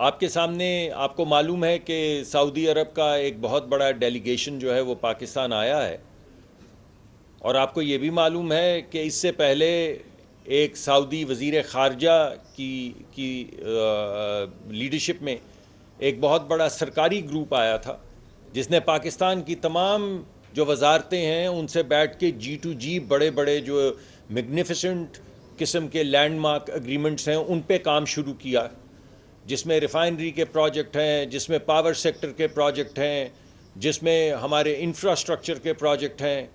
آپ کے سامنے آپ کو معلوم ہے کہ سعودی عرب کا ایک بہت بڑا ڈیلیگیشن جو ہے وہ پاکستان آیا ہے، اور آپ کو یہ بھی معلوم ہے کہ اس سے پہلے ایک سعودی وزیر خارجہ کی لیڈرشپ میں ایک بہت بڑا سرکاری گروپ آیا تھا، جس نے پاکستان کی تمام جو وزارتیں ہیں ان سے بیٹھ کے جی ٹو جی بڑے بڑے جو میگنیفیسنٹ قسم کے لینڈ مارک اگریمنٹس ہیں ان پہ کام شروع کیا، جس میں ریفائنری کے پروجیکٹ ہیں، جس میں پاور سیکٹر کے پروجیکٹ ہیں، جس میں ہمارے انفراسٹرکچر کے پروجیکٹ ہیں۔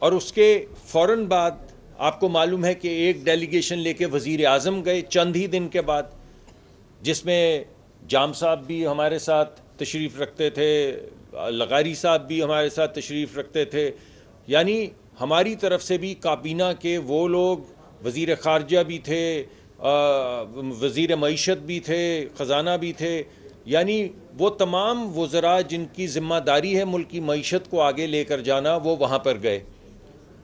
اور اس کے فوراً بعد آپ کو معلوم ہے کہ ایک ڈیلیگیشن لے کے وزیر اعظم گئے چند ہی دن کے بعد، جس میں جام صاحب بھی ہمارے ساتھ تشریف رکھتے تھے، لغاری صاحب بھی ہمارے ساتھ تشریف رکھتے تھے، یعنی ہماری طرف سے بھی کابینہ کے وہ لوگ، وزیر خارجہ بھی تھے، وزیر معیشت بھی تھے، خزانہ بھی تھے، یعنی وہ تمام وزراء جن کی ذمہ داری ہے ملک کی معیشت کو آگے لے کر جانا، وہ وہاں پر گئے۔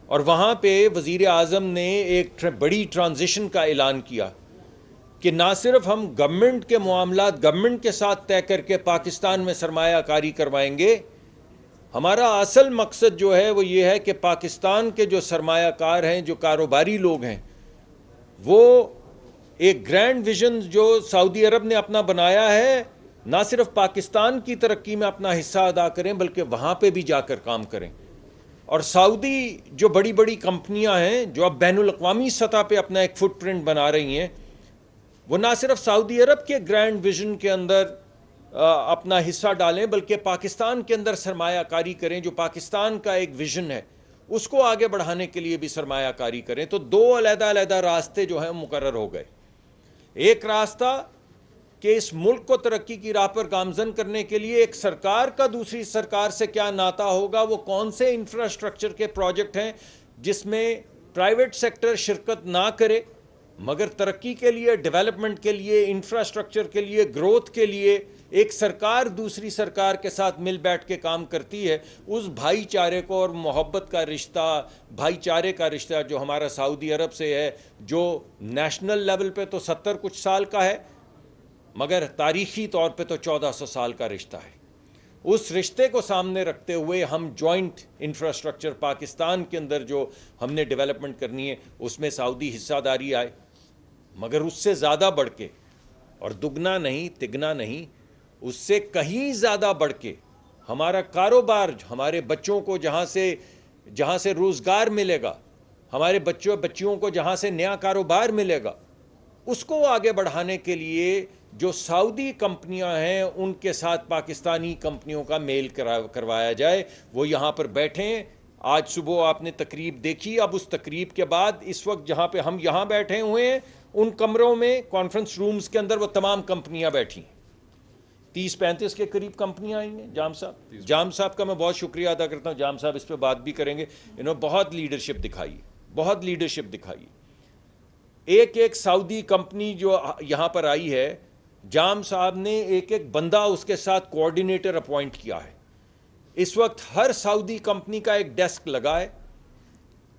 اور وہاں پہ وزیر اعظم نے ایک بڑی ٹرانزیشن کا اعلان کیا کہ نہ صرف ہم گورنمنٹ کے معاملات گورنمنٹ کے ساتھ طے کر کے پاکستان میں سرمایہ کاری کروائیں گے، ہمارا اصل مقصد جو ہے وہ یہ ہے کہ پاکستان کے جو سرمایہ کار ہیں، جو کاروباری لوگ ہیں، وہ ایک گرینڈ ویژن جو سعودی عرب نے اپنا بنایا ہے، نہ صرف پاکستان کی ترقی میں اپنا حصہ ادا کریں بلکہ وہاں پہ بھی جا کر کام کریں۔ اور سعودی جو بڑی بڑی کمپنیاں ہیں جو اب بین الاقوامی سطح پہ اپنا ایک فٹ پرنٹ بنا رہی ہیں، وہ نہ صرف سعودی عرب کے گرینڈ ویژن کے اندر اپنا حصہ ڈالیں بلکہ پاکستان کے اندر سرمایہ کاری کریں، جو پاکستان کا ایک ویژن ہے اس کو آگے بڑھانے کے لیے بھی سرمایہ کاری کریں۔ تو دو علیحدہ علیحدہ راستے جو ہیں مقرر ہو گئے۔ ایک راستہ کہ اس ملک کو ترقی کی راہ پر گامزن کرنے کے لیے ایک سرکار کا دوسری سرکار سے کیا ناطہ ہوگا، وہ کون سے انفراسٹرکچر کے پروجیکٹ ہیں جس میں پرائیویٹ سیکٹر شرکت نہ کرے مگر ترقی کے لیے، ڈیولپمنٹ کے لیے، انفراسٹرکچر کے لیے، گروتھ کے لیے ایک سرکار دوسری سرکار کے ساتھ مل بیٹھ کے کام کرتی ہے۔ اس بھائی چارے کو اور محبت کا رشتہ، بھائی چارے کا رشتہ جو ہمارا سعودی عرب سے ہے، جو نیشنل لیول پہ تو 70 کچھ سال کا ہے مگر تاریخی طور پہ تو 1400 سال کا رشتہ ہے، اس رشتے کو سامنے رکھتے ہوئے ہم جوائنٹ انفراسٹرکچر پاکستان کے اندر جو ہم نے ڈیولپمنٹ کرنی ہے اس میں سعودی حصہ داری آئے، مگر اس سے زیادہ بڑھ کے، اور دگنا نہیں تگنا نہیں، اس سے کہیں زیادہ بڑھ کے ہمارا کاروبار، ہمارے بچوں کو جہاں سے روزگار ملے گا، ہمارے بچیوں کو جہاں سے نیا کاروبار ملے گا، اس کو آگے بڑھانے کے لیے جو سعودی کمپنیاں ہیں ان کے ساتھ پاکستانی کمپنیوں کا میل کروایا جائے۔ وہ یہاں پر بیٹھیں۔ آج صبح آپ نے تقریب دیکھی، اب اس تقریب کے بعد اس وقت جہاں پہ ہم یہاں بیٹھے ہوئے ہیں ان کمروں میں، کانفرنس رومز کے اندر وہ تمام کمپنیاں بیٹھی ہیں، 30-35 کے قریب کمپنیاں آئی ہیں۔ جام صاحب کا میں بہت شکریہ ادا کرتا ہوں، جام صاحب اس پہ بات بھی کریں گے، انہوں نے بہت لیڈرشپ دکھائی۔ ایک سعودی کمپنی جو یہاں پر آئی ہے، جام صاحب نے ایک بندہ اس کے ساتھ کوآرڈینیٹر اپوائنٹ کیا ہے۔ اس وقت ہر سعودی کمپنی کا ایک ڈیسک لگا ہے،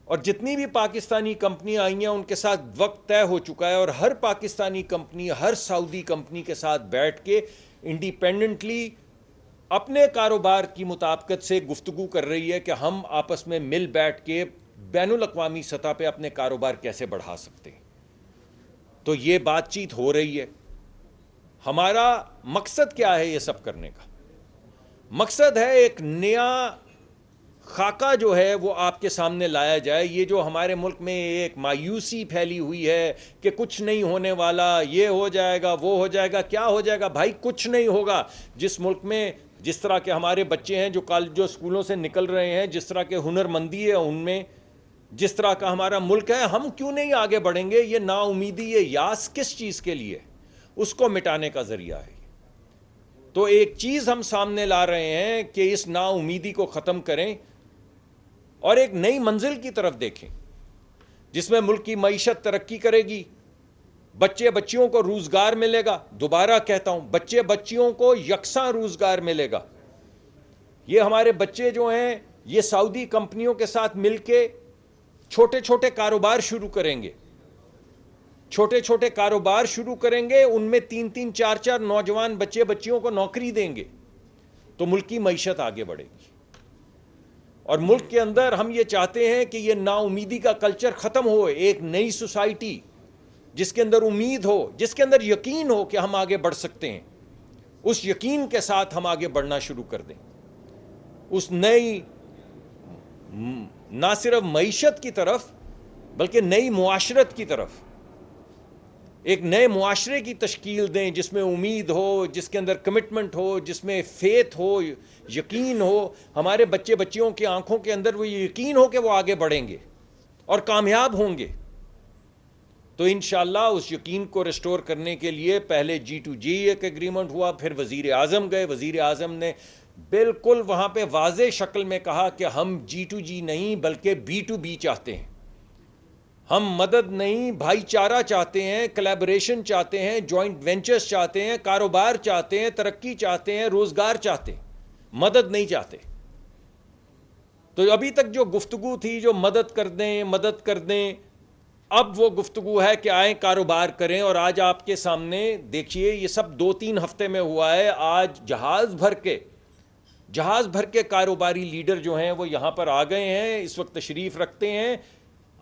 اور جتنی بھی پاکستانی کمپنیاں آئی ہیں ان کے ساتھ وقت طے ہو چکا ہے، اور ہر پاکستانی کمپنی ہر سعودی کمپنی کے ساتھ بیٹھ کے انڈیپینڈنٹلی اپنے کاروبار کی مطابقت سے گفتگو کر رہی ہے کہ ہم آپس میں مل بیٹھ کے بین الاقوامی سطح پہ اپنے کاروبار کیسے بڑھا سکتے ہیں۔ تو یہ بات چیت ہو رہی ہے۔ ہمارا مقصد کیا ہے یہ سب کرنے کا؟ مقصد ہے ایک نیا خاکہ جو ہے وہ آپ کے سامنے لایا جائے۔ یہ جو ہمارے ملک میں ایک مایوسی پھیلی ہوئی ہے کہ کچھ نہیں ہونے والا، یہ ہو جائے گا، وہ ہو جائے گا، کیا ہو جائے گا بھائی؟ کچھ نہیں ہوگا۔ جس ملک میں جس طرح کے ہمارے بچے ہیں جو اسکولوں سے نکل رہے ہیں، جس طرح کے ہنر مندی ہے ان میں، جس طرح کا ہمارا ملک ہے، ہم کیوں نہیں آگے بڑھیں گے؟ یہ نا امیدی، یہ یاس کس چیز کے لیے؟ اس کو مٹانے کا ذریعہ ہے۔ تو ایک چیز ہم سامنے لا رہے ہیں کہ اس نا امیدی کو ختم کریں اور ایک نئی منزل کی طرف دیکھیں جس میں ملک کی معیشت ترقی کرے گی، بچیوں کو روزگار ملے گا۔ دوبارہ کہتا ہوں، بچیوں کو یکساں روزگار ملے گا۔ یہ ہمارے بچے جو ہیں یہ سعودی کمپنیوں کے ساتھ مل کے چھوٹے چھوٹے کاروبار شروع کریں گے، چھوٹے چھوٹے کاروبار شروع کریں گے, ان میں 3-3 4-4 نوجوان بچیوں کو نوکری دیں گے تو ملک کی معیشت آگے بڑھے گی. اور ملک کے اندر ہم یہ چاہتے ہیں کہ یہ نا امیدی کا کلچر ختم ہو, ایک نئی سوسائٹی جس کے اندر امید ہو, جس کے اندر یقین ہو کہ ہم آگے بڑھ سکتے ہیں. اس یقین کے ساتھ ہم آگے بڑھنا شروع کر دیں, اس نئی نہ صرف معیشت کی طرف بلکہ نئی معاشرت کی طرف, ایک نئے معاشرے کی تشکیل دیں جس میں امید ہو, جس کے اندر کمٹمنٹ ہو, جس میں فیتھ ہو, یقین ہو. ہمارے بچیوں کی آنکھوں کے اندر وہ یقین ہو کہ وہ آگے بڑھیں گے اور کامیاب ہوں گے. تو انشاءاللہ اس یقین کو ریسٹور کرنے کے لیے پہلے G2G ایک ایگریمنٹ ہوا, پھر وزیر اعظم گئے. وزیر اعظم نے بالکل وہاں پہ واضح شکل میں کہا کہ ہم G2G نہیں بلکہ B2B چاہتے ہیں. ہم مدد نہیں, بھائی چارہ چاہتے ہیں, کلیبریشن چاہتے ہیں, جوائنٹ وینچرز چاہتے ہیں, کاروبار چاہتے ہیں, ترقی چاہتے ہیں, روزگار چاہتے ہیں, مدد نہیں چاہتے. تو ابھی تک جو گفتگو تھی جو مدد کر دیں, اب وہ گفتگو ہے کہ آئیں کاروبار کریں. اور آج آپ کے سامنے دیکھیے یہ سب 2-3 ہفتے میں ہوا ہے. آج جہاز بھر کے کاروباری لیڈر جو ہیں وہ یہاں پر آ گئے ہیں, اس وقت تشریف رکھتے ہیں.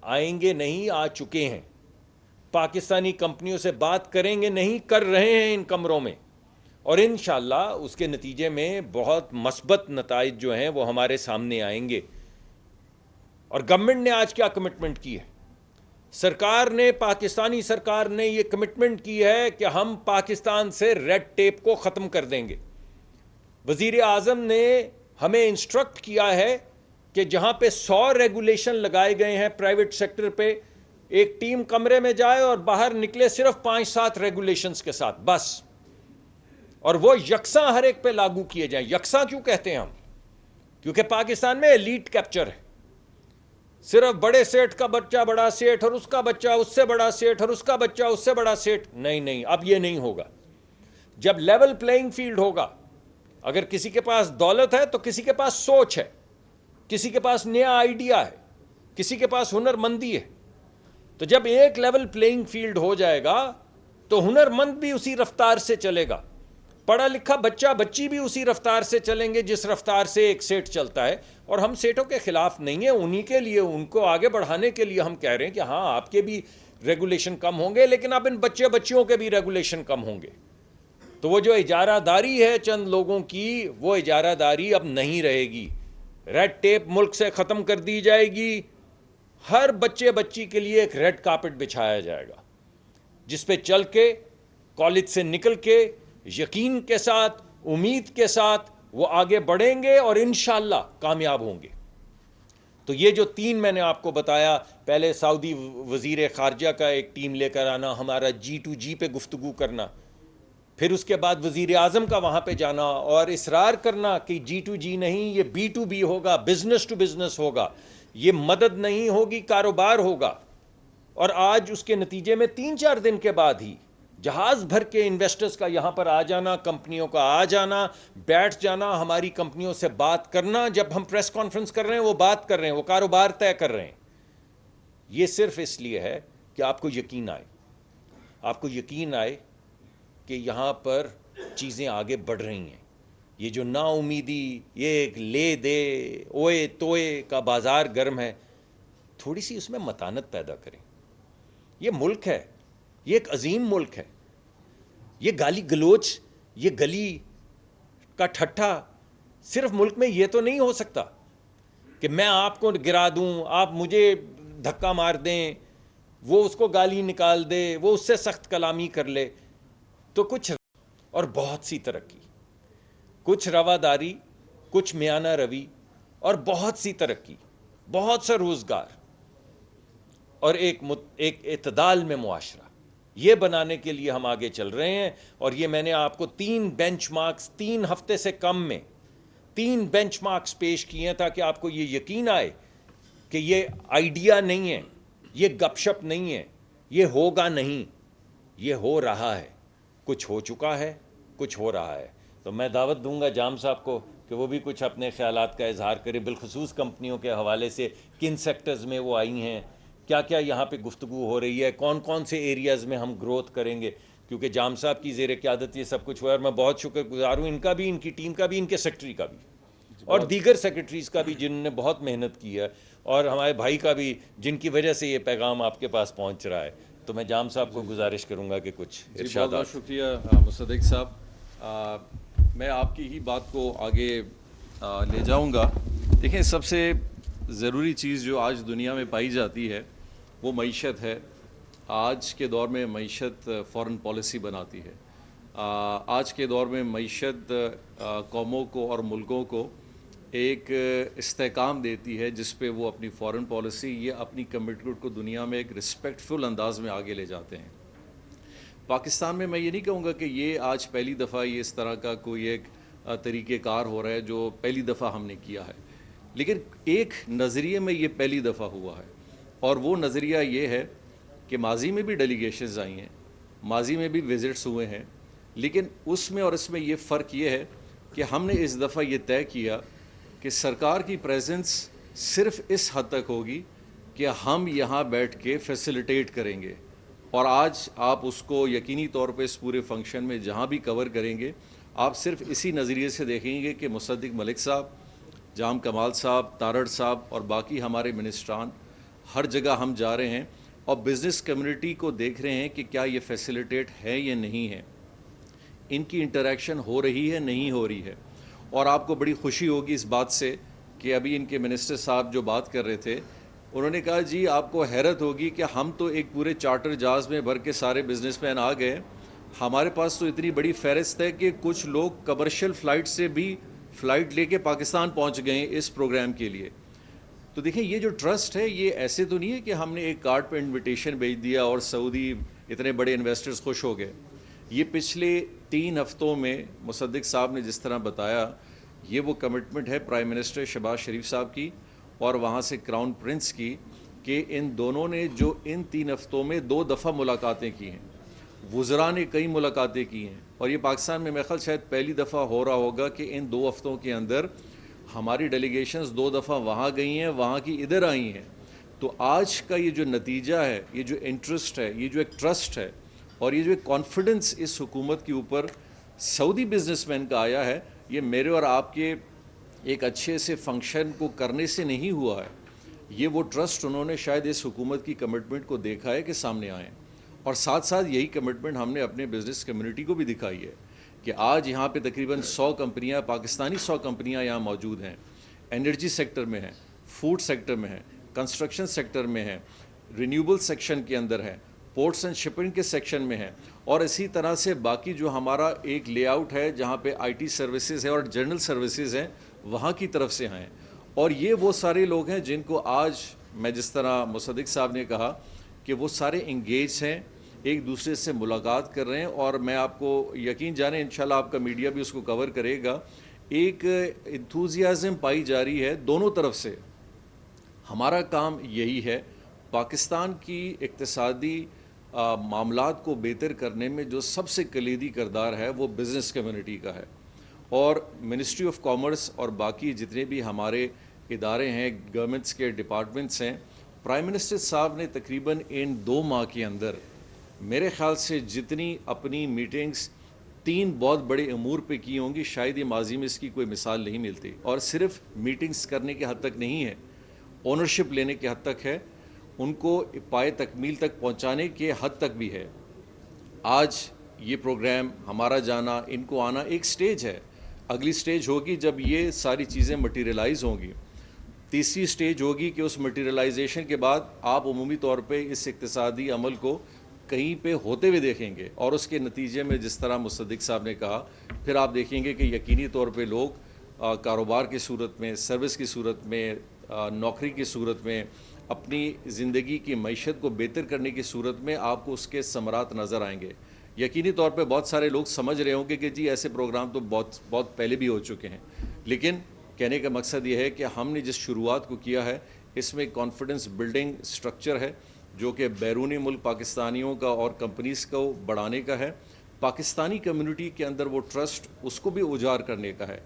آئیں گے نہیں, آ چکے ہیں. پاکستانی کمپنیوں سے بات کریں گے نہیں, کر رہے ہیں ان کمروں میں. اور انشاءاللہ اس کے نتیجے میں بہت مثبت نتائج جو ہیں وہ ہمارے سامنے آئیں گے. اور گورنمنٹ نے آج کیا کمٹمنٹ کی ہے؟ پاکستانی سرکار نے یہ کمٹمنٹ کی ہے کہ ہم پاکستان سے ریڈ ٹیپ کو ختم کر دیں گے. وزیر اعظم نے ہمیں انسٹرکٹ کیا ہے کہ جہاں پہ 100 ریگولیشن لگائے گئے ہیں پرائیویٹ سیکٹر پہ, ایک ٹیم کمرے میں جائے اور باہر نکلے صرف 5-7 ریگولیشنز کے ساتھ بس, اور وہ یکساں ہر ایک پہ لاگو کیے جائیں. یکساں کیوں کہتے ہیں ہم؟ کیونکہ پاکستان میں ایلیٹ کیپچر ہے. صرف بڑے سیٹ کا بچہ بڑا سیٹ, اور اس کا بچہ اس سے بڑا سیٹ, اور اس کا بچہ اس سے بڑا سیٹ. نہیں, اب یہ نہیں ہوگا. جب لیول پلینگ فیلڈ ہوگا, اگر کسی کے پاس دولت ہے تو کسی کے پاس سوچ ہے, کسی کے پاس نیا آئیڈیا ہے, کسی کے پاس ہنر مندی ہے. تو جب ایک لیول پلینگ فیلڈ ہو جائے گا تو ہنر مند بھی اسی رفتار سے چلے گا, پڑھا لکھا بچہ بچی بھی اسی رفتار سے چلیں گے جس رفتار سے ایک سیٹ چلتا ہے. اور ہم سیٹوں کے خلاف نہیں ہیں, انہی کے لیے, ان کو آگے بڑھانے کے لیے ہم کہہ رہے ہیں کہ ہاں آپ کے بھی ریگولیشن کم ہوں گے, لیکن اب ان بچیوں کے بھی ریگولیشن کم ہوں گے. تو وہ جو اجارہ داری ہے چند لوگوں کی, وہ اجارہ داری اب نہیں رہے گی. ریڈ ٹیپ ملک سے ختم کر دی جائے گی. ہر بچی کے لیے ایک ریڈ کارپٹ بچھایا جائے گا جس پہ چل کے کالج سے نکل کے یقین کے ساتھ, امید کے ساتھ وہ آگے بڑھیں گے اور انشاءاللہ کامیاب ہوں گے. تو یہ جو 3 میں نے آپ کو بتایا, پہلے سعودی وزیر خارجہ کا ایک ٹیم لے کر آنا, ہمارا G2G پہ گفتگو کرنا, پھر اس کے بعد وزیر اعظم کا وہاں پہ جانا اور اصرار کرنا کہ G2G نہیں, یہ B2B ہوگا, بزنس ٹو بزنس ہوگا, یہ مدد نہیں ہوگی, کاروبار ہوگا. اور آج اس کے نتیجے میں 3-4 دن کے بعد ہی جہاز بھر کے انویسٹرز کا یہاں پر آ جانا, کمپنیوں کا آ جانا, بیٹھ جانا, ہماری کمپنیوں سے بات کرنا. جب ہم پریس کانفرنس کر رہے ہیں وہ بات کر رہے ہیں, وہ کاروبار طے کر رہے ہیں. یہ صرف اس لیے ہے کہ آپ کو یقین آئے, آپ کو یقین آئے کہ یہاں پر چیزیں آگے بڑھ رہی ہیں. یہ جو نا امیدی, یہ ایک لے دے اوئے توئے کا بازار گرم ہے, تھوڑی سی اس میں متانت پیدا کریں. یہ ملک ہے, یہ ایک عظیم ملک ہے. یہ گالی گلوچ, یہ گلی کا ٹھٹھا صرف ملک میں یہ تو نہیں ہو سکتا کہ میں آپ کو گرا دوں, آپ مجھے دھکا مار دیں, وہ اس کو گالی نکال دے, وہ اس سے سخت کلامی کر لے. تو کچھ اور بہت سی ترقی, کچھ رواداری, کچھ میانہ روی, اور بہت سی ترقی, بہت سا روزگار, اور ایک اعتدال میں معاشرہ, یہ بنانے کے لیے ہم آگے چل رہے ہیں. اور یہ میں نے آپ کو 3 بینچ مارکس 3 ہفتے سے کم میں 3 بینچ مارکس پیش کیے ہیں تاکہ آپ کو یہ یقین آئے کہ یہ آئیڈیا نہیں ہے, یہ گپ شپ نہیں ہے, یہ ہوگا نہیں, یہ ہو رہا ہے. کچھ ہو چکا ہے, کچھ ہو رہا ہے. تو میں دعوت دوں گا جام صاحب کو کہ وہ بھی کچھ اپنے خیالات کا اظہار کریں, بالخصوص کمپنیوں کے حوالے سے, کن سیکٹرز میں وہ آئی ہیں, کیا کیا یہاں پہ گفتگو ہو رہی ہے, کون کون سے ایریاز میں ہم گروتھ کریں گے, کیونکہ جام صاحب کی زیر قیادت یہ سب کچھ ہوا ہے, اور میں بہت شکر گزار ہوں ان کا بھی, ان کی ٹیم کا بھی, ان کے سیکٹری کا بھی, اور دیگر سیکرٹریز کا بھی جنہوں نے بہت محنت کی ہے, اور ہمارے بھائی کا بھی جن کی وجہ سے یہ پیغام آپ کے پاس پہنچ رہا ہے. تو میں جام صاحب کو گزارش کروں گا کہ کچھ ارشادات. بہت شکریہ مصدق صاحب. میں آپ کی ہی بات کو آگے لے جاؤں گا. دیکھیں, سب سے ضروری چیز جو آج دنیا میں پائی جاتی ہے وہ معیشت ہے. آج کے دور میں معیشت فارن پالیسی بناتی ہے. آج کے دور میں معیشت قوموں کو اور ملکوں کو ایک استحکام دیتی ہے جس پہ وہ اپنی فارن پالیسی یا اپنی کمٹمنٹ کو دنیا میں ایک رسپیکٹفل انداز میں آگے لے جاتے ہیں. پاکستان میں یہ نہیں کہوں گا کہ یہ آج پہلی دفعہ یہ اس طرح کا کوئی ایک طریقہ کار ہو رہا ہے جو پہلی دفعہ ہم نے کیا ہے, لیکن ایک نظریے میں یہ پہلی دفعہ ہوا ہے. اور وہ نظریہ یہ ہے کہ ماضی میں بھی ڈیلیگیشنز آئی ہیں, ماضی میں بھی وزٹس ہوئے ہیں, لیکن اس میں اور اس میں یہ فرق یہ ہے کہ ہم نے اس دفعہ یہ طے کیا کہ سرکار کی پریزنس صرف اس حد تک ہوگی کہ ہم یہاں بیٹھ کے فیسیلیٹیٹ کریں گے. اور آج آپ اس کو یقینی طور پہ اس پورے فنکشن میں جہاں بھی کور کریں گے, آپ صرف اسی نظریے سے دیکھیں گے کہ مصدق ملک صاحب, جام کمال صاحب, تارڑ صاحب اور باقی ہمارے منسٹران ہر جگہ ہم جا رہے ہیں اور بزنس کمیونٹی کو دیکھ رہے ہیں کہ کیا یہ فیسیلیٹیٹ ہے یا نہیں ہے, ان کی انٹریکشن ہو رہی ہے نہیں ہو رہی ہے. اور آپ کو بڑی خوشی ہوگی اس بات سے کہ ابھی ان کے منسٹر صاحب جو بات کر رہے تھے, انہوں نے کہا جی آپ کو حیرت ہوگی کہ ہم تو ایک پورے چارٹر جہاز میں بھر کے سارے بزنس مین آ گئے, ہمارے پاس تو اتنی بڑی فہرست ہے کہ کچھ لوگ کمرشل فلائٹ سے بھی فلائٹ لے کے پاکستان پہنچ گئے ہیں اس پروگرام کے لیے. تو دیکھیں یہ جو ٹرسٹ ہے یہ ایسے تو نہیں ہے کہ ہم نے ایک کارڈ پہ انویٹیشن بھیج دیا اور سعودی اتنے بڑے انویسٹرز خوش ہو گئے. یہ پچھلے 3 ہفتوں میں مصدق صاحب نے جس طرح بتایا, یہ وہ کمٹمنٹ ہے پرائم منسٹر شہباز شریف صاحب کی اور وہاں سے کراؤن پرنس کی, کہ ان دونوں نے جو ان 3 ہفتوں میں 2 دفعہ ملاقاتیں کی ہیں, وزراء نے کئی ملاقاتیں کی ہیں, اور یہ پاکستان میں میرے خیال شاید پہلی دفعہ ہو رہا ہوگا کہ ان 2 ہفتوں کے اندر ہماری ڈیلیگیشنز 2 دفعہ وہاں گئی ہیں, وہاں کی ادھر آئی ہیں. تو آج کا یہ جو نتیجہ ہے, یہ جو انٹرسٹ ہے, یہ جو ایک ٹرسٹ ہے, اور یہ جو ایک کانفیڈنس اس حکومت کے اوپر سعودی بزنس مین کا آیا ہے, یہ میرے اور آپ کے ایک اچھے سے فنکشن کو کرنے سے نہیں ہوا ہے. یہ وہ ٹرسٹ انہوں نے شاید اس حکومت کی کمٹمنٹ کو دیکھا ہے کہ سامنے آئیں, اور ساتھ ساتھ یہی کمٹمنٹ ہم نے اپنے بزنس کمیونٹی کو بھی دکھائی ہے کہ آج یہاں پہ تقریباً 100 کمپنیاں, پاکستانی 100 کمپنیاں یہاں موجود ہیں. انرجی سیکٹر میں ہیں, فوڈ سیکٹر میں ہیں, کنسٹرکشن سیکٹر میں ہیں, رینیوبل سیکشن کے اندر ہیں, پورٹس اینڈ شپنگ کے سیکشن میں ہیں, اور اسی طرح سے باقی جو ہمارا ایک لے آؤٹ ہے جہاں پہ آئی ٹی سروسز ہے اور جنرل سروسز ہیں, وہاں کی طرف سے ہیں. اور یہ وہ سارے لوگ ہیں جن کو آج میں جس طرح مصدق صاحب نے کہا کہ وہ سارے انگیج ہیں, ایک دوسرے سے ملاقات کر رہے ہیں. اور میں آپ کو یقین جانیں انشاءاللہ آپ کا میڈیا بھی اس کو کور کرے گا, ایک انتھوزیازم پائی جا رہی ہے دونوں طرف سے. ہمارا کام یہی ہے, پاکستان کی اقتصادی معاملات کو بہتر کرنے میں جو سب سے کلیدی کردار ہے وہ بزنس کمیونٹی کا ہے. اور منسٹری آف کامرس اور باقی جتنے بھی ہمارے ادارے ہیں, گورنمنٹس کے ڈپارٹمنٹس ہیں, پرائم منسٹر صاحب نے تقریباً ان 2 ماہ کے اندر میرے خیال سے جتنی اپنی میٹنگز 3 بہت بڑے امور پہ کی ہوں گی, شاید یہ ماضی میں اس کی کوئی مثال نہیں ملتی. اور صرف میٹنگز کرنے کے حد تک نہیں ہے, اونرشپ لینے کے حد تک ہے, ان کو پائے تکمیل تک پہنچانے کے حد تک بھی ہے. آج یہ پروگرام ہمارا جانا, ان کو آنا ایک سٹیج ہے. اگلی سٹیج ہوگی جب یہ ساری چیزیں مٹیریلائز ہوں گی. تیسری سٹیج ہوگی کہ اس مٹیریلائزیشن کے بعد آپ عمومی طور پہ اس اقتصادی عمل کو کہیں پہ ہوتے ہوئے دیکھیں گے, اور اس کے نتیجے میں جس طرح مصدق صاحب نے کہا پھر آپ دیکھیں گے کہ یقینی طور پہ لوگ کاروبار کی صورت میں, سروس کی صورت میں, نوکری کی صورت میں, اپنی زندگی کی معیشت کو بہتر کرنے کی صورت میں آپ کو اس کے ثمرات نظر آئیں گے. یقینی طور پہ بہت سارے لوگ سمجھ رہے ہوں گے کہ جی ایسے پروگرام تو بہت پہلے بھی ہو چکے ہیں, لیکن کہنے کا مقصد یہ ہے کہ ہم نے جس شروعات کو کیا ہے اس میں کانفیڈنس بلڈنگ سٹرکچر ہے جو کہ بیرونی ملک پاکستانیوں کا اور کمپنیز کو بڑھانے کا ہے, پاکستانی کمیونٹی کے اندر وہ ٹرسٹ اس کو بھی اجار کرنے کا ہے.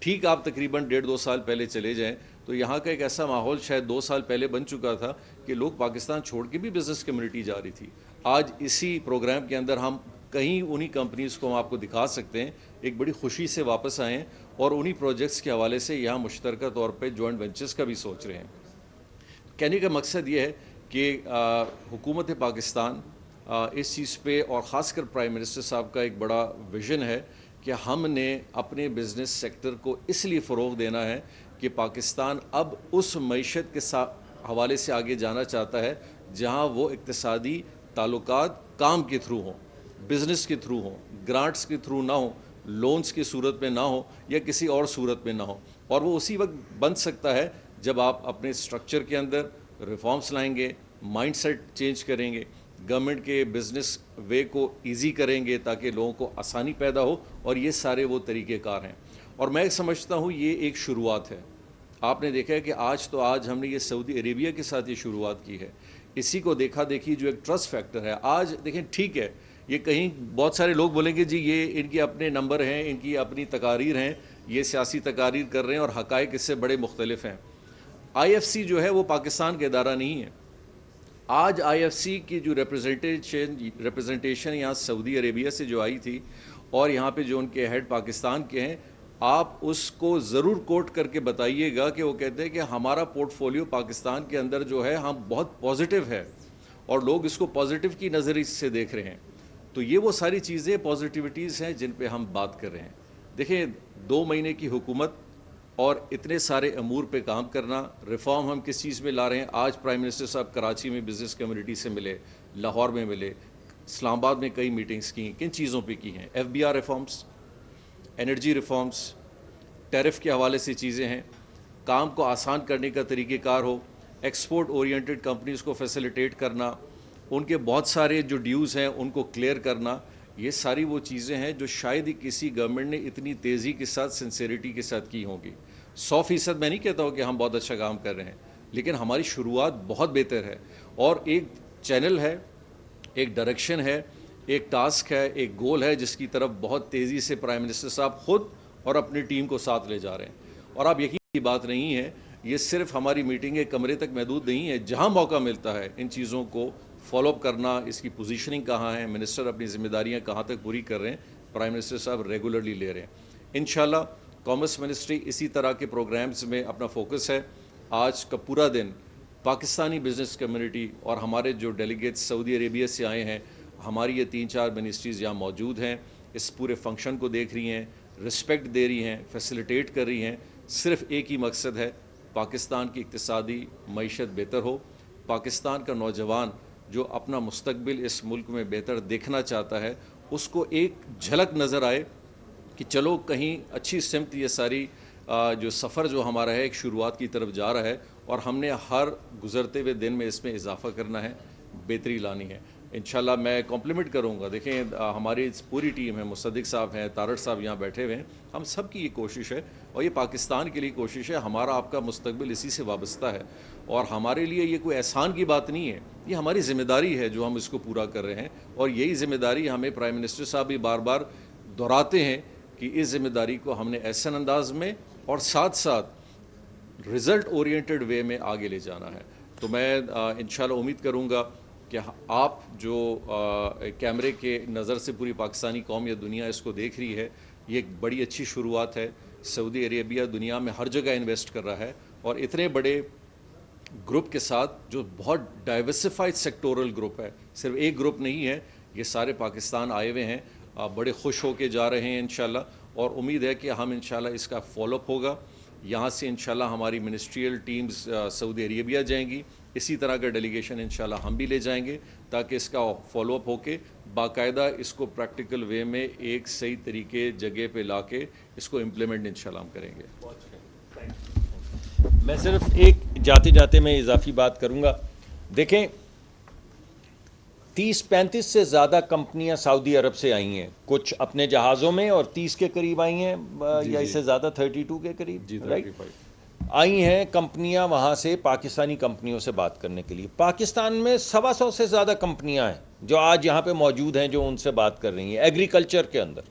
ٹھیک آپ تقریباً 1.5-2 سال پہلے چلے جائیں تو یہاں کا ایک ایسا ماحول شاید 2 سال پہلے بن چکا تھا کہ لوگ پاکستان چھوڑ کے بھی بزنس کمیونٹی جا رہی تھی. آج اسی پروگرام کے اندر ہم کہیں انہی کمپنیز کو ہم آپ کو دکھا سکتے ہیں ایک بڑی خوشی سے واپس آئے ہیں اور انہی پروجیکٹس کے حوالے سے یہاں مشترکہ طور پہ جوائنٹ وینچرز کا بھی سوچ رہے ہیں. کہنے کا مقصد یہ ہے کہ حکومت پاکستان اس چیز پہ اور خاص کر پرائم منسٹر صاحب کا ایک بڑا ویژن ہے کہ ہم نے اپنے بزنس سیکٹر کو اس لیے فروغ دینا ہے کہ پاکستان اب اس معیشت کے حوالے سے آگے جانا چاہتا ہے جہاں وہ اقتصادی تعلقات کام کے تھرو ہوں, بزنس کے تھرو ہوں, گرانٹس کے تھرو نہ ہوں, لونز کی صورت میں نہ ہو یا کسی اور صورت میں نہ ہو. اور وہ اسی وقت بن سکتا ہے جب آپ اپنے سٹرکچر کے اندر ریفارمز لائیں گے, مائنڈ سیٹ چینج کریں گے, گورنمنٹ کے بزنس وے کو ایزی کریں گے تاکہ لوگوں کو آسانی پیدا ہو, اور یہ سارے وہ طریقہ کار ہیں. اور میں سمجھتا ہوں یہ ایک شروعات ہے. آپ نے دیکھا ہے کہ آج ہم نے یہ سعودی عربیہ کے ساتھ یہ شروعات کی ہے. اسی کو دیکھا دیکھی جو ایک ٹرسٹ فیکٹر ہے. آج دیکھیں ٹھیک ہے یہ کہیں بہت سارے لوگ بولیں گے جی یہ ان کے اپنے نمبر ہیں, ان کی اپنی تقاریر ہیں, یہ سیاسی تقاریر کر رہے ہیں اور حقائق اس سے بڑے مختلف ہیں. آئی ایف سی جو ہے وہ پاکستان کا ادارہ نہیں ہے. آج آئی ایف سی کی جو ریپرزنٹیشن یہاں سعودی عربیہ سے جو آئی تھی اور یہاں پہ جو ان کے ہیڈ پاکستان کے ہیں, آپ اس کو ضرور کوٹ کر کے بتائیے گا کہ وہ کہتے ہیں کہ ہمارا پورٹ فولیو پاکستان کے اندر جو ہے ہم بہت پازیٹیو ہے اور لوگ اس کو پازیٹیو کی نظر سے دیکھ رہے ہیں. تو یہ وہ ساری چیزیں پازیٹیوٹیز ہیں جن پہ ہم بات کر رہے ہیں. دیکھیں 2 مہینے کی حکومت اور اتنے سارے امور پہ کام کرنا, ریفارم ہم کس چیز میں لا رہے ہیں. آج پرائم منسٹر صاحب کراچی میں بزنس کمیونٹی سے ملے, لاہور میں ملے, اسلام آباد میں کئی میٹنگز کی. کن چیزوں پہ کی ہیں؟ F B R reforms, energy reforms, tariff کے حوالے سے چیزیں ہیں, کام کو آسان کرنے کا طریقہ کار ہو, ایکسپورٹ اورینٹڈ کمپنیز کو فیسیلیٹیٹ کرنا, ان کے بہت سارے جو ڈیوز ہیں ان کو کلیئر کرنا. یہ ساری وہ چیزیں ہیں جو شاید ہی کسی گورنمنٹ نے اتنی تیزی کے ساتھ سنسیریٹی کے ساتھ کی ہوں گی. 100% میں نہیں کہتا ہوں کہ ہم بہت اچھا کام کر رہے ہیں, لیکن ہماری شروعات بہت بہتر ہے اور ایک چینل ہے, ایک ڈائریکشن ہے, ایک ٹاسک ہے, ایک گول ہے جس کی طرف بہت تیزی سے پرائم منسٹر صاحب خود اور اپنی ٹیم کو ساتھ لے جا رہے ہیں. اور آپ یقین کی بات نہیں ہے, یہ صرف ہماری میٹنگ ایک کمرے تک محدود نہیں ہے. جہاں موقع ملتا ہے ان چیزوں کو فالو اپ کرنا, اس کی پوزیشننگ کہاں ہے, منسٹر اپنی ذمہ داریاں کہاں تک پوری کر رہے ہیں, پرائم منسٹر صاحب ریگولرلی لے رہے ہیں. انشاءاللہ کامرس منسٹری اسی طرح کے پروگرامز میں اپنا فوکس ہے. آج کا پورا دن پاکستانی بزنس کمیونٹی اور ہمارے جو ڈیلیگیٹس سعودی عربیہ سے آئے ہیں, ہماری یہ 3-4 منسٹریز یہاں موجود ہیں, اس پورے فنکشن کو دیکھ رہی ہیں, رسپیکٹ دے رہی ہیں, فیسیلیٹیٹ کر رہی ہیں. صرف ایک ہی مقصد ہے, پاکستان کی اقتصادی معیشت بہتر ہو, پاکستان کا نوجوان جو اپنا مستقبل اس ملک میں بہتر دیکھنا چاہتا ہے اس کو ایک جھلک نظر آئے کہ چلو کہیں اچھی سمت یہ ساری جو سفر جو ہمارا ہے ایک شروعات کی طرف جا رہا ہے, اور ہم نے ہر گزرتے ہوئے دن میں اس میں اضافہ کرنا ہے, بہتری لانی ہے. انشاءاللہ میں کمپلیمنٹ کروں گا. دیکھیں ہماری پوری ٹیم ہے, مصدق صاحب ہیں, طارق صاحب یہاں بیٹھے ہوئے ہیں, ہم سب کی یہ کوشش ہے اور یہ پاکستان کے لیے کوشش ہے. ہمارا آپ کا مستقبل اسی سے وابستہ ہے اور ہمارے لیے یہ کوئی احسان کی بات نہیں ہے, یہ ہماری ذمہ داری ہے جو ہم اس کو پورا کر رہے ہیں. اور یہی ذمہ داری ہمیں پرائم منسٹر صاحب بھی بار بار دہراتے ہیں کہ اس ذمہ داری کو ہم نے احسن انداز میں اور ساتھ ساتھ رزلٹ اورینٹڈ وے میں آگے لے جانا ہے. تو میں انشاءاللہ امید کروں گا کہ آپ جو کیمرے کے نظر سے پوری پاکستانی قوم یا دنیا اس کو دیکھ رہی ہے, یہ ایک بڑی اچھی شروعات ہے. سعودی عربیہ دنیا میں ہر جگہ انویسٹ کر رہا ہے اور اتنے بڑے گروپ کے ساتھ جو بہت ڈائیورسفائڈ سیکٹورل گروپ ہے, صرف ایک گروپ نہیں ہے, یہ سارے پاکستان آئے ہوئے ہیں, بڑے خوش ہو کے جا رہے ہیں انشاءاللہ. اور امید ہے کہ ہم انشاءاللہ اس کا فالو اپ ہوگا. یہاں سے انشاءاللہ ہماری منسٹریل ٹیمز سعودی عربیہ جائیں گی, اسی طرح کا ڈیلیگیشن انشاءاللہ ہم بھی لے جائیں گے تاکہ اس کا فالو اپ ہو کے باقاعدہ اس کو پریکٹیکل وے میں ایک صحیح طریقے جگہ پہ لا کے اس کو امپلیمنٹ انشاءاللہ ہم کریں گے. میں صرف ایک جاتے جاتے میں اضافی بات کروں گا. دیکھیں 30-35 سے زیادہ کمپنیاں سعودی عرب سے آئی ہیں, کچھ اپنے جہازوں میں اور 30 کے قریب آئی ہیں یا اس سے زیادہ 32 کے قریب آئی ہیں کمپنیاں وہاں سے پاکستانی کمپنیوں سے بات کرنے کے لیے. پاکستان میں 125 سے زیادہ کمپنیاں ہیں جو آج یہاں پہ موجود ہیں جو ان سے بات کر رہی ہیں ایگریکلچر کے اندر.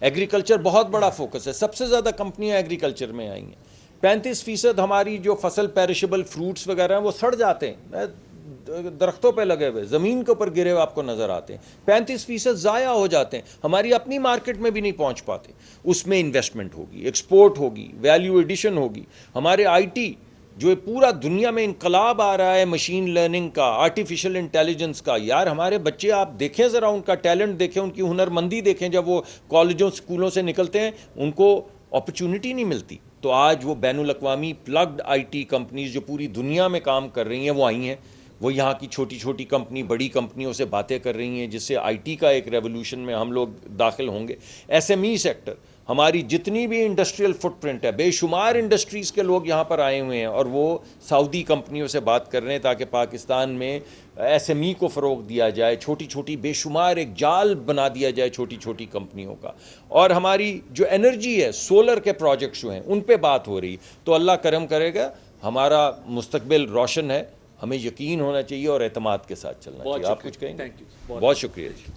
ایگریکلچر بہت بڑا فوکس ہے, سب سے زیادہ کمپنیاں ایگریکلچر میں آئی ہیں. 35% ہماری جو فصل پیرشبل فروٹس وغیرہ ہیں وہ سڑ جاتے ہیں, درختوں پہ لگے ہوئے, زمین کے اوپر گرے ہوئے آپ کو نظر آتے ہیں. 35% ضائع ہو جاتے ہیں, ہماری اپنی مارکیٹ میں بھی نہیں پہنچ پاتے. اس میں انویسٹمنٹ ہوگی, ایکسپورٹ ہوگی, ویلیو ایڈیشن ہوگی. ہمارے آئی ٹی جو پورا دنیا میں انقلاب آ رہا ہے مشین لرننگ کا, آرٹیفیشل انٹیلیجنس کا, یار ہمارے بچے آپ دیکھیں ذرا, ان کا ٹیلنٹ دیکھیں, ان کی ہنرمندی دیکھیں. جب وہ کالجوں اسکولوں سے نکلتے ہیں ان کو اپرچونٹی نہیں ملتی. تو آج وہ بین الاقوامی پلگڈ آئی ٹی کمپنیز جو پوری دنیا میں کام کر رہی ہیں وہ آئی ہیں. وہ یہاں کی چھوٹی چھوٹی کمپنی بڑی کمپنیوں سے باتیں کر رہی ہیں, جس سے آئی ٹی کا ایک ریولوشن میں ہم لوگ داخل ہوں گے. ایس ایم ای سیکٹر, ہماری جتنی بھی انڈسٹریل فٹ پرنٹ ہے, بے شمار انڈسٹریز کے لوگ یہاں پر آئے ہوئے ہیں اور وہ سعودی کمپنیوں سے بات کر رہے ہیں تاکہ پاکستان میں ایس ایم ای کو فروغ دیا جائے. چھوٹی چھوٹی بے شمار ایک جال بنا دیا جائے چھوٹی چھوٹی کمپنیوں کا. اور ہماری جو انرجی ہے, سولر کے پروجیکٹس جو ہیں ان پہ بات ہو رہی. تو اللہ کرم کرے گا, ہمارا مستقبل روشن ہے. ہمیں یقین ہونا چاہیے اور اعتماد کے ساتھ چلنا چاہیے. آپ کچھ کہیں گے؟ بہت شکریہ جی.